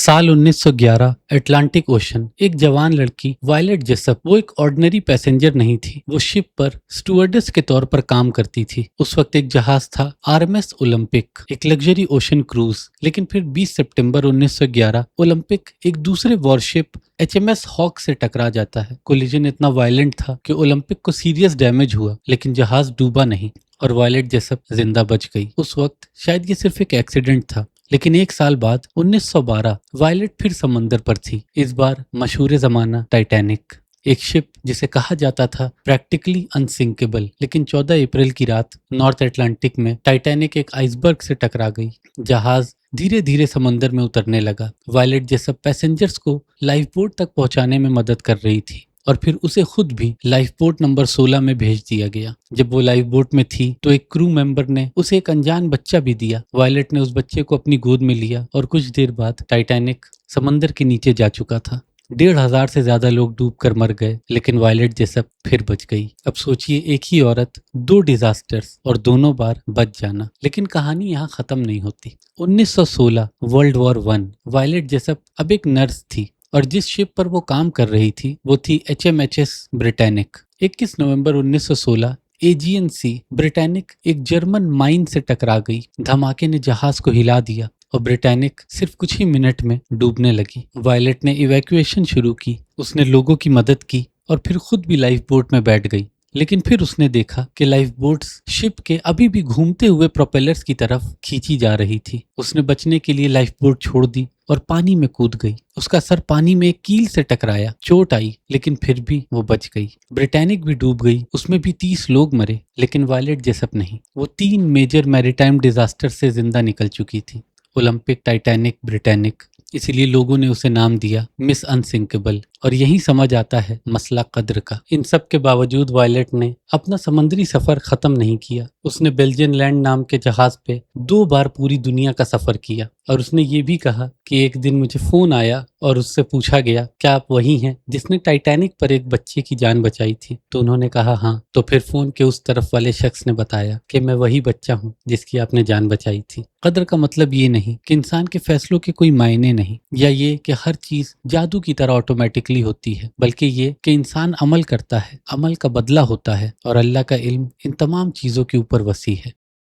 साल 1911 Atlantic ocean. एक जवान लड़की वायलेट जेसप, वो एक ऑर्डिनरी पैसेंजर नहीं थी। वो शिप पर स्टुअर्डेस के तौर पर काम करती थी। उस वक्त एक जहाज था आरएमएस ओलंपिक, एक लग्जरी ओशन क्रूज। लेकिन फिर 20 सितंबर 1911 ओलंपिक एक दूसरे वॉरशिप एचएमएस हॉक से टकरा जाता है। कोलिजन इतना वायलेंट था कि ओलंपिक को सीरियस डैमेज हुआ, लेकिन जहाज डूबा नहीं और वायलेट जेसप जिंदा बच गई। उस वक्त शायद ये सिर्फ एक एक्सीडेंट था, लेकिन एक साल बाद 1912 वायलेट फिर समंदर पर थी। इस बार मशहूर जमाना टाइटैनिक, एक शिप जिसे कहा जाता था प्रैक्टिकली अनसिंकेबल। लेकिन 14 अप्रैल की रात नॉर्थ अटलांटिक में टाइटैनिक एक आइसबर्ग से टकरा गई। जहाज धीरे धीरे समंदर में उतरने लगा। वायलेट जैसा पैसेंजर्स को लाइफ बोट तक पहुंचाने में मदद कर रही थी और फिर उसे खुद भी लाइफ बोट नंबर 16 में भेज दिया गया। जब वो लाइफ बोट में थी तो एक क्रू मेंबर ने उसे एक अनजान बच्चा भी दिया। वायलेट ने उस बच्चे को अपनी गोद में लिया और कुछ देर बाद टाइटैनिक समंदर के नीचे जा चुका था। 1,500 से ज्यादा लोग डूबकर मर गए, लेकिन वायलेट जेसप फिर बच गई। अब सोचिए, एक ही औरत, 2 डिजास्टर्स और दोनों बार बच जाना। लेकिन कहानी यहाँ खत्म नहीं होती। 1916 वर्ल्ड वॉर 1। वायलेट जेसप अब एक नर्स थी और जिस शिप पर वो काम कर रही थी वो थी HMHS ब्रिटेनिक। 21 नवंबर 1916 एजियन सी ब्रिटेनिक एक जर्मन माइन से टकरा गई। धमाके ने जहाज को हिला दिया और ब्रिटेनिक सिर्फ कुछ ही मिनट में डूबने लगी। वायलेट ने इवैक्यूएशन शुरू की, उसने लोगों की मदद की और फिर खुद भी लाइफ बोट में बैठ गई। लेकिन फिर उसने देखा कि लाइफ बोट्स शिप के अभी भी घूमते हुए प्रोपेलर्स की तरफ खींची जा रही थी। उसने बचने के लिए लाइफ बोट छोड़ दी और पानी में कूद गई। उसका सर पानी में एक कील से टकराया, चोट आई, लेकिन फिर भी वो बच गई। ब्रिटेनिक भी डूब गई, उसमें भी 30 लोग मरे, लेकिन वायलेट जेसप नहीं। वो 3 मेजर मैरीटाइम डिजास्टर से जिंदा निकल चुकी थी, ओलंपिक, टाइटैनिक, ब्रिटेनिक। इसीलिए लोगों ने उसे नाम दिया मिस अनसिंकेबल। और यही समझ आता है मसला कद्र का। इन सब के बावजूद वायलेट ने अपना समुद्री सफर खत्म नहीं किया। उसने बेल्जियन लैंड नाम के जहाज पे 2 बार पूरी दुनिया का सफर किया और उसने ये भी कहा कि एक दिन मुझे फोन आया और उससे पूछा गया, क्या आप वही हैं जिसने टाइटैनिक पर एक बच्चे की जान बचाई थी? तो उन्होंने कहा हाँ। तो फिर फोन के उस तरफ वाले शख्स ने बताया कि मैं वही बच्चा हूँ जिसकी आपने जान बचाई थी। कद्र का मतलब ये नहीं कि इंसान के फैसलों के कोई मायने नहीं, या ये कि हर चीज जादू की तरह ऑटोमेटिकली होती है, बल्कि ये कि इंसान अमल करता है, अमल का बदला होता है और अल्लाह का इल्म इन तमाम चीजों के ऊपर वसी है।